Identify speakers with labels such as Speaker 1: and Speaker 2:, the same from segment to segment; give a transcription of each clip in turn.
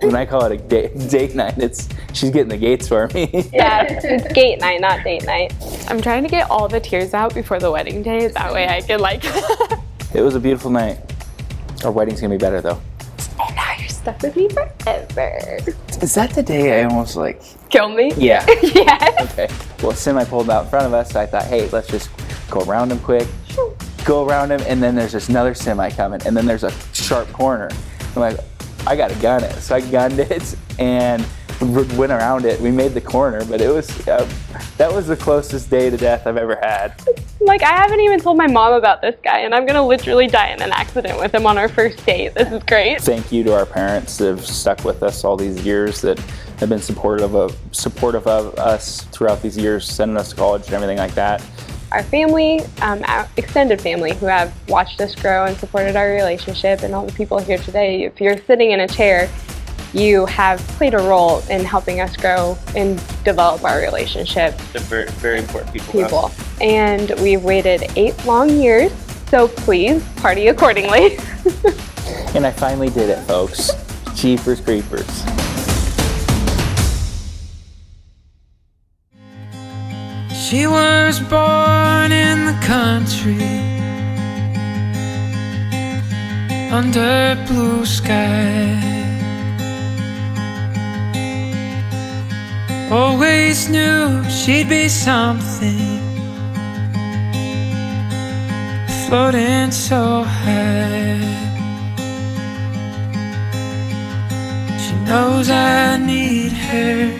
Speaker 1: When I call it a date night, she's getting the gates for me.
Speaker 2: Yeah, it's gate night, not date night.
Speaker 3: I'm trying to get all the tears out before the wedding day. That way I can like...
Speaker 1: It was a beautiful night. Our wedding's gonna be better though.
Speaker 2: And now you're stuck with me forever.
Speaker 1: Is that the day I almost like...
Speaker 3: Kill me?
Speaker 1: Yeah.
Speaker 2: Yes.
Speaker 1: Okay. Well, semi pulled out in front of us, so I thought, hey, let's just go around him quick. Go around him, and then there's this another semi coming, and then there's a sharp corner. I'm like, I gotta gun it. So I gunned it and went around it. We made the corner, but it was that was the closest day to death I've ever had.
Speaker 2: Like, I haven't even told my mom about this guy, and I'm gonna literally die in an accident with him on our first date. This is great.
Speaker 1: Thank you to our parents that have stuck with us all these years, that have been supportive of us throughout these years, sending us to college and everything like that.
Speaker 2: Our family, our extended family, who have watched us grow and supported our relationship, and all the people here today. If you're sitting in a chair, you have played a role in helping us grow and develop our relationship.
Speaker 1: They're very, very important people.
Speaker 2: And we've waited 8 long years, so please party accordingly.
Speaker 1: And I finally did it, folks. Jeepers creepers.
Speaker 4: She was born in the country, under blue sky. Always knew she'd be something, floating so high. She knows I need her,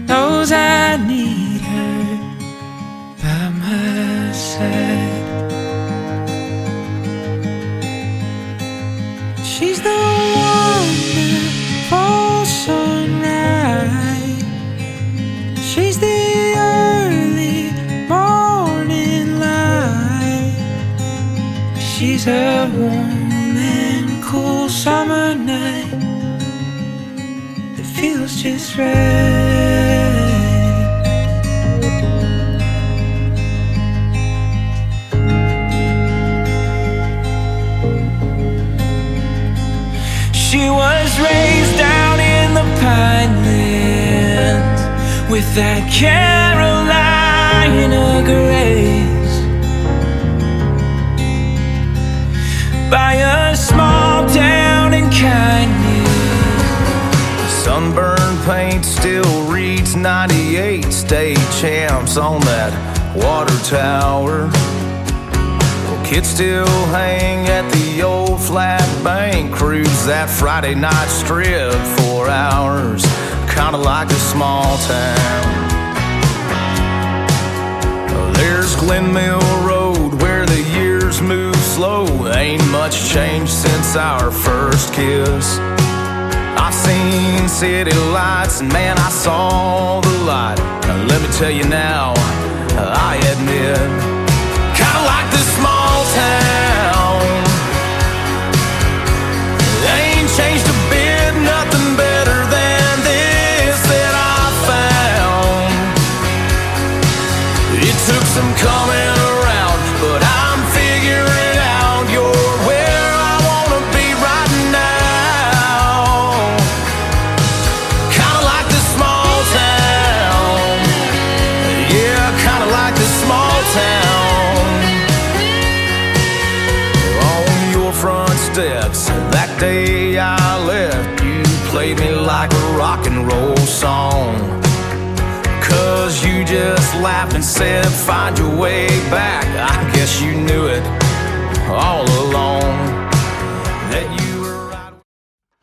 Speaker 4: knows I need her by my side. She's the wonderful sunrise. She's the early morning light. She's a warm and cool summer night that feels just right. She was raised down in the Pinelands with that Carolina grace, by a small town in kindness.
Speaker 5: Sunburned paint still reads 98 state champs on that water tower. Kids still hang at the old flat bank, cruise that Friday night strip for hours, kinda like a small town. There's Glen Mill Road where the years move slow. Ain't much changed since our first kiss. I've seen city lights and man, I saw the light. Now let me tell you now, I admit, kinda like this small town. They ain't changed a bit, nothing better than this that I found. It took some coming around, but I'm figuring out you're where I wanna be right now. Kinda like this small town. Yeah, kinda like this small town. Front steps that day I left, you played me like a rock and roll song. 'Cause you just laughed and said, find your way back. I guess you knew it all along, that you were right.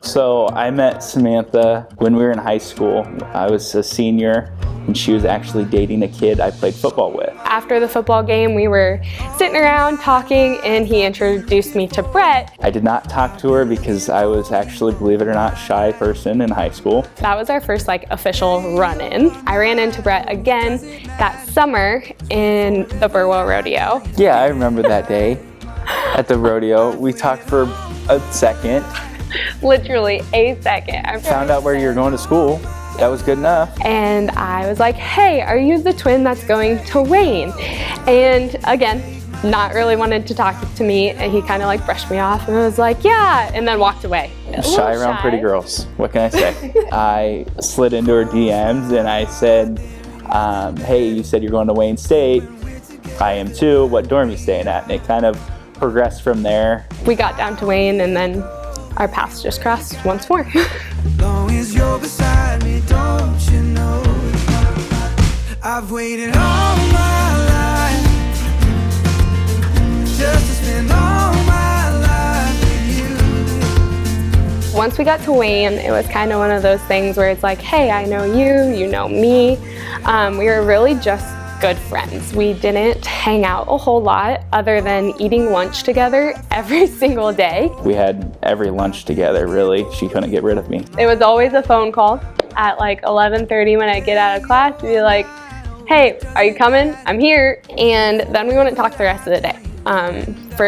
Speaker 1: So I met Samantha when we were in high school. I was a senior and she was actually dating a kid I played football with.
Speaker 2: After the football game, we were sitting around talking, and he introduced me to Brett.
Speaker 1: I did not talk to her because I was actually, believe it or not, shy person in high school.
Speaker 2: That was our first official run-in. I ran into Brett again that summer in the Burwell Rodeo.
Speaker 1: Yeah, I remember that day at the rodeo. We talked for a second.
Speaker 2: Literally a second. I
Speaker 1: found out where you were going to school. That was good enough.
Speaker 2: And I was like, hey, are you the twin that's going to Wayne? And again, not really wanted to talk to me. And he kind of brushed me off and was like, yeah, and then walked away.
Speaker 1: Shy around pretty girls. What can I say? I slid into her DMs and I said, hey, you said you're going to Wayne State. I am too. What dorm you staying at? And it kind of progressed from there.
Speaker 3: We got down to Wayne and then our paths just crossed once more.
Speaker 4: Long as you're beside me, don't you know? I've waited all my life just to spend all my life with you.
Speaker 3: Once we got to Wayne, it was kind of one of those things where it's like, hey, I know you, you know me. We were really just good friends. We didn't hang out a whole lot other than eating lunch together every single day.
Speaker 1: We had every lunch together, really. She couldn't get rid of me.
Speaker 2: It was always a phone call at like 11:30 when I get out of class. We'd be like, hey, are you coming? I'm here. And then we wouldn't talk the rest of the day.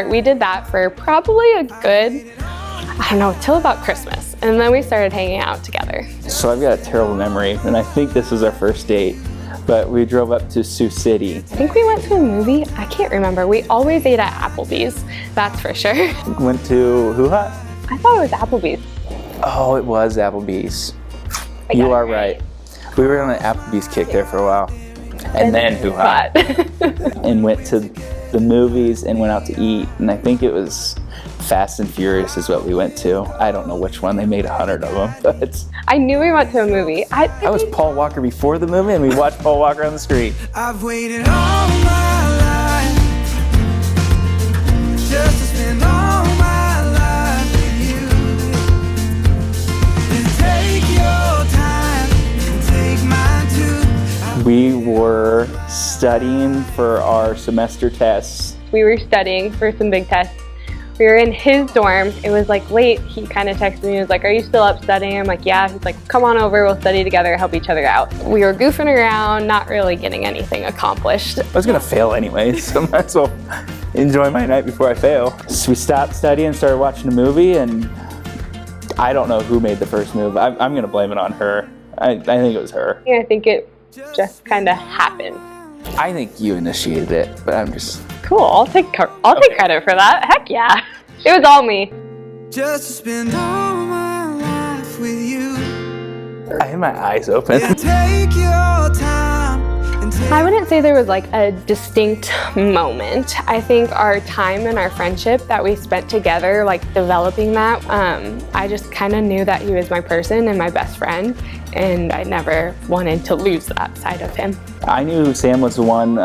Speaker 2: We did that for probably a good, I don't know, till about Christmas. And then we started hanging out together.
Speaker 1: So I've got a terrible memory, and I think this was our first date, but we drove up to Sioux City.
Speaker 3: I think we went to a movie. I can't remember. We always ate at Applebee's, that's for sure.
Speaker 1: Went to Hoo-Ha?
Speaker 2: I thought it was Applebee's.
Speaker 1: Oh, it was Applebee's. You are right. We were on an Applebee's kick there for a while. And then Hoo-Ha. And went to the movies and went out to eat. And I think it was Fast and Furious is what we went to. I don't know which one. They made 100 of them. But
Speaker 2: I knew we went to a movie.
Speaker 1: I was Paul Walker before the movie, and we watched Paul Walker on the screen.
Speaker 4: I've waited all my life just to spend all my life with you. And take your time and take mine too.
Speaker 1: We were studying for our semester tests.
Speaker 2: We were studying for some big tests. We were in his dorm. It was like late. He kind of texted me. He was like, are you still up studying? I'm like, yeah. He's like, come on over. We'll study together, help each other out.
Speaker 3: We were goofing around, not really getting anything accomplished.
Speaker 1: I was gonna fail anyway, so might as well enjoy my night before I fail. So we stopped studying, started watching a movie, and I don't know who made the first move. I'm gonna blame it on her. I think it was her.
Speaker 2: I think it just kind of happened.
Speaker 1: I think you initiated it, but I'm just...
Speaker 2: Cool. I'll take credit for that. Heck yeah. It was all me.
Speaker 4: Just to spend all my life with you.
Speaker 1: I had my eyes open.
Speaker 4: Yeah, take your time and take
Speaker 3: I wouldn't say there was like a distinct moment. I think our time and our friendship that we spent together, like developing that, I just kind of knew that he was my person and my best friend, and I never wanted to lose that side of him.
Speaker 1: I knew Sam was the one.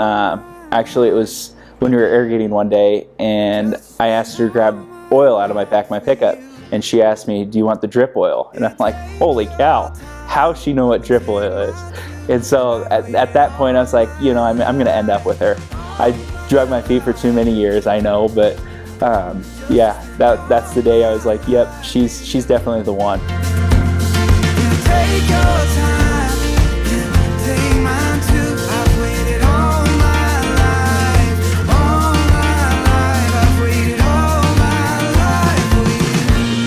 Speaker 1: Actually, it was when we were irrigating one day, and I asked her to grab oil out of my back of my pickup, and she asked me, do you want the drip oil? And I'm like, holy cow, how does she know what drip oil is? And so at that point, I was like, you know, I'm going to end up with her. I drug my feet for too many years, I know, but yeah, that's the day I was like, yep, she's definitely the one.
Speaker 4: take your time and take mine too. I've waited all my life. I've waited all my life for you.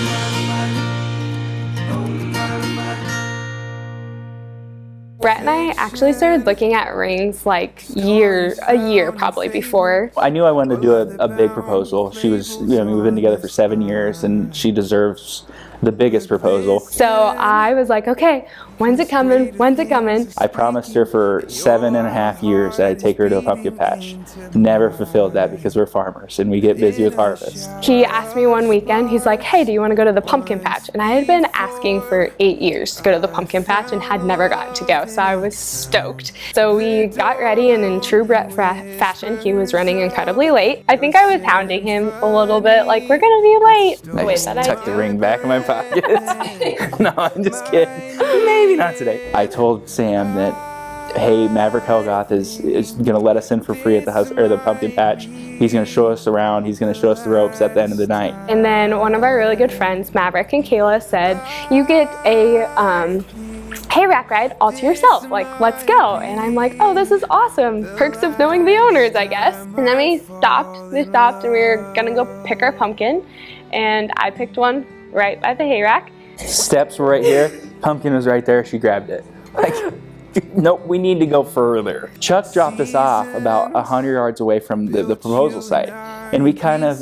Speaker 3: Brett and I actually started looking at rings like a year probably before.
Speaker 1: I knew I wanted to do a big proposal. She was, you know, we've been together for 7 years, and she deserves the biggest proposal.
Speaker 3: So I was like, okay, when's it coming? When's it coming?
Speaker 1: I promised her for 7.5 years that I'd take her to a pumpkin patch. Never fulfilled that because we're farmers and we get busy with harvest.
Speaker 3: He asked me one weekend, he's like, hey, do you want to go to the pumpkin patch? And I had been asking for 8 years to go to the pumpkin patch and had never gotten to go, so I was stoked. So we got ready, and in true Brett fashion, he was running incredibly late. I think I was hounding him a little bit, like, we're gonna be late.
Speaker 1: I just tucked the ring back in my pocket. No, I'm just kidding. Maybe not today. I told Sam that, hey, Maverick Helgoth is gonna let us in for free at the house or the pumpkin patch. He's gonna show us around. He's gonna show us the ropes at the end of the night.
Speaker 3: And then one of our really good friends, Maverick and Kayla, said, you get a hay rack ride all to yourself, like, let's go. And I'm like, oh, this is awesome. Perks of knowing the owners, I guess. And then we stopped and we were gonna go pick our pumpkin, and I picked one right by the hay rack.
Speaker 1: Steps were right here. Pumpkin was right there. She grabbed it. Like, nope, we need to go further. Chuck dropped us off about 100 yards away from the proposal site. And we kind of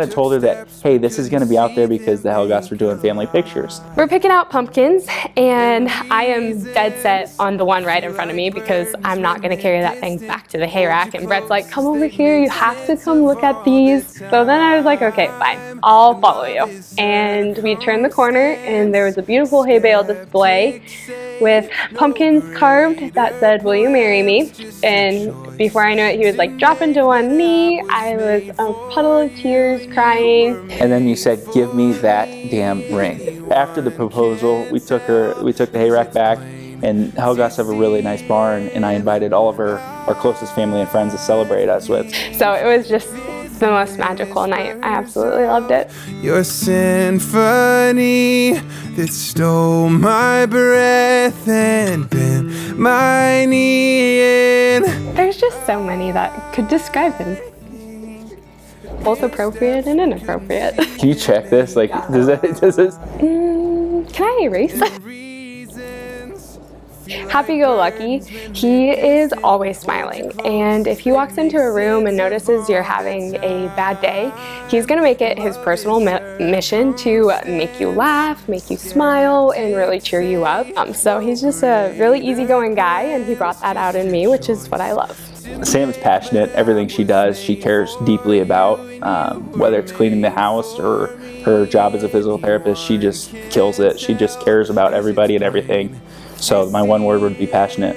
Speaker 1: told her that, hey, this is going to be out there because the Helgoths were doing family pictures.
Speaker 3: We're picking out pumpkins, and I am dead set on the one right in front of me because I'm not going to carry that thing back to the hay rack. And Brett's like, come over here, you have to come look at these. So then I was like, okay, fine, I'll follow you. And we turned the corner, and there was a beautiful hay bale display with pumpkins carved that said, will you marry me? And before I knew it, he was like dropping to one knee. I was a puddle of tears, crying.
Speaker 1: And then you said, give me that damn ring. After the proposal, we took the hay rack back, and Helgoths have a really nice barn, and I invited all of our closest family and friends to celebrate us with.
Speaker 3: So it was just the most magical night. I absolutely loved it.
Speaker 4: Your symphony that stole my breath and bent my knee in.
Speaker 3: There's just so many that could describe him. Both appropriate and inappropriate.
Speaker 1: Can you check this? Like, does this?
Speaker 3: Can I erase? Happy-go-lucky, he is always smiling, and if he walks into a room and notices you're having a bad day, he's going to make it his personal mission to make you laugh, make you smile, and really cheer you up. So he's just a really easygoing guy, and he brought that out in me, which is what I love.
Speaker 1: Sam is passionate. Everything she does, she cares deeply about. Whether it's cleaning the house or her job as a physical therapist, she just kills it. She just cares about everybody and everything. So my one word would be passionate.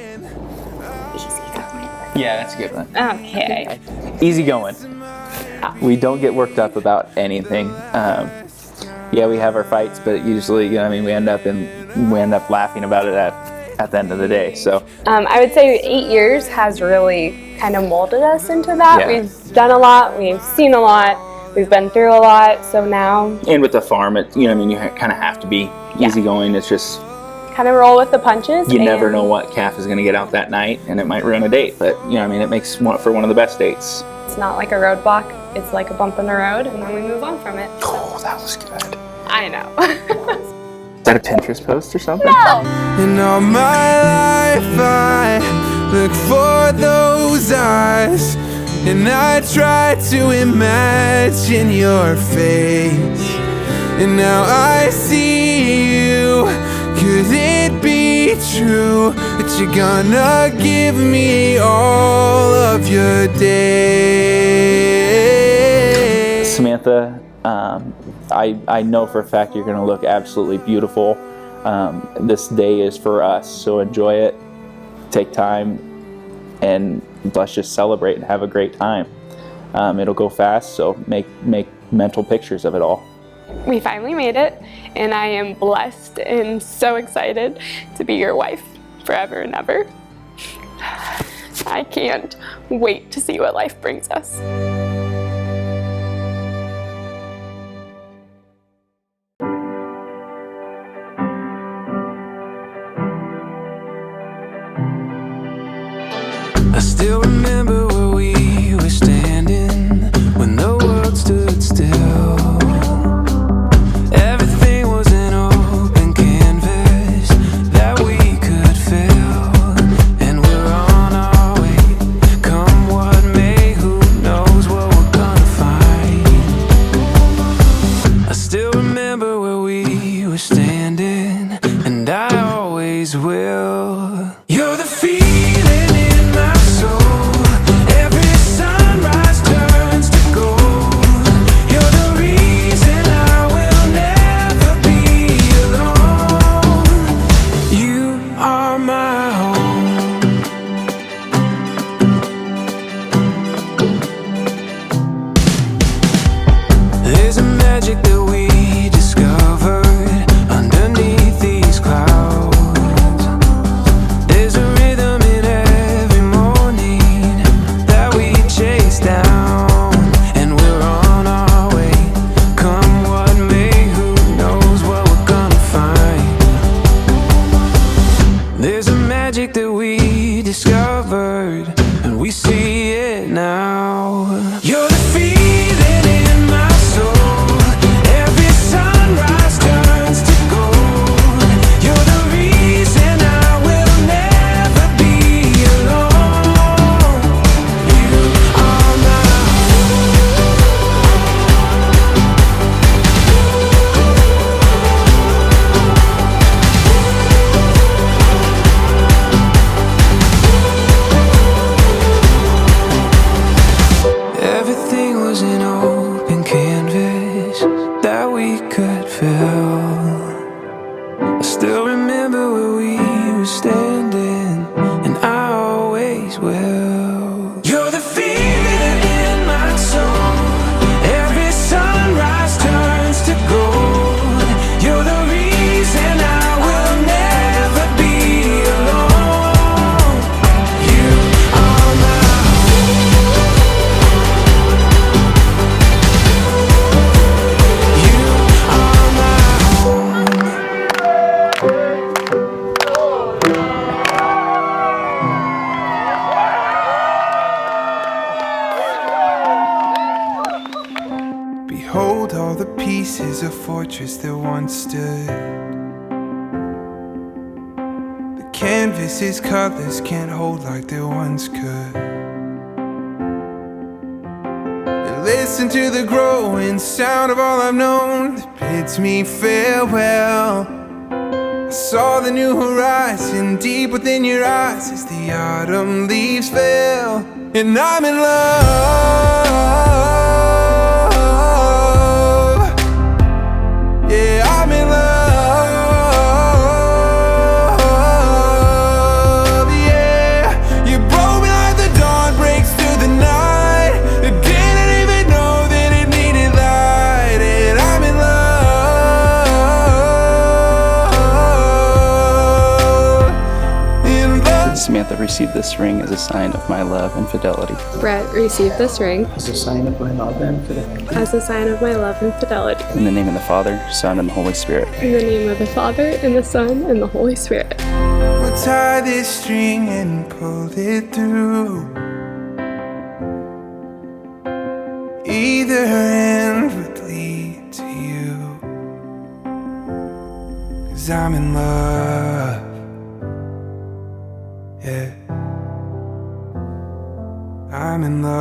Speaker 1: Yeah, that's a good one.
Speaker 3: Okay.
Speaker 1: Easygoing. We don't get worked up about anything. Yeah, we have our fights, but usually, we end up laughing about it at the end of the day. So
Speaker 3: I would say 8 years has really kind of molded us into that.
Speaker 1: Yeah.
Speaker 3: We've done a lot, we've seen a lot, we've been through a lot, so now...
Speaker 1: And with the farm, you kind of have to be easygoing. It's just...
Speaker 3: kind of roll with the punches.
Speaker 1: You never know what calf is going to get out that night, and it might ruin a date, but it makes for one of the best dates.
Speaker 3: It's not like a roadblock, it's like a bump in the road, and then we move on from it.
Speaker 1: Oh, that was good.
Speaker 3: I know.
Speaker 1: Is that a Pinterest post or something?
Speaker 3: No!
Speaker 4: In all my life I look for those eyes, and I try to imagine your face, and now I see you. Could it be true that you're gonna give me all of your day?
Speaker 1: Samantha, I know for a fact you're going to look absolutely beautiful. This day is for us, so enjoy it, take time, and let's just celebrate and have a great time. It'll go fast, so make mental pictures of it all.
Speaker 3: We finally made it, and I am blessed and so excited to be your wife forever and ever. I can't wait to see what life brings us.
Speaker 4: I still remember where we were standing when the world stood still. Everything was an open canvas that we could fill, and we're on our way. Come what may, who knows what we're gonna find. I still remember where we were standing, and I always will. You're the feeling in my soul. Every sunrise turns to gold. You're the reason I will never be alone. You are my home. There's a magic that we discovered underneath these clouds. There's a rhythm in every morning that we chase down, and we're on our way. Come what may, who knows what we're gonna find. There's a magic that we discovered, and we see it now. You're the feeling in my soul. Every sunrise turns to gold. You're the reason I will never
Speaker 6: pieces of fortress that once stood. The canvas's colors can't hold like they once could. And listen to the growing sound of all I've known that bids me farewell. I saw the new horizon deep within your eyes as the autumn leaves fell. And I'm in love. Yeah, I'm in love. Yeah, you broke me like the dawn breaks through the night. I didn't even know that it needed light. And I'm in love. In love.
Speaker 1: Samantha received this ring as a sign of my love and fidelity.
Speaker 3: Brett received this ring
Speaker 1: As a sign of my love and fidelity.
Speaker 3: as a sign of my love and fidelity.
Speaker 1: In the name of the Father, Son, and the Holy Spirit.
Speaker 3: In the name of the Father, and the Son, and the Holy Spirit.
Speaker 6: We'll tie this string and pull it through. Either end would lead to you. 'Cause I'm in love. Yeah, I'm in love.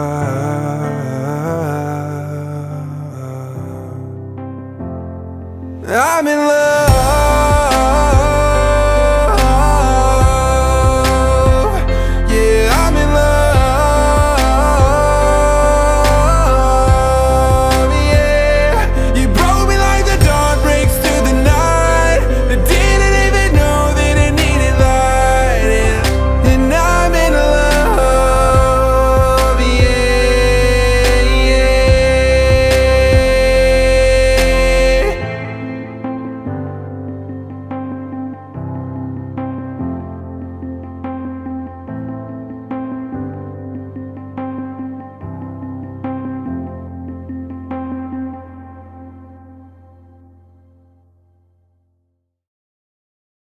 Speaker 6: I'm in love.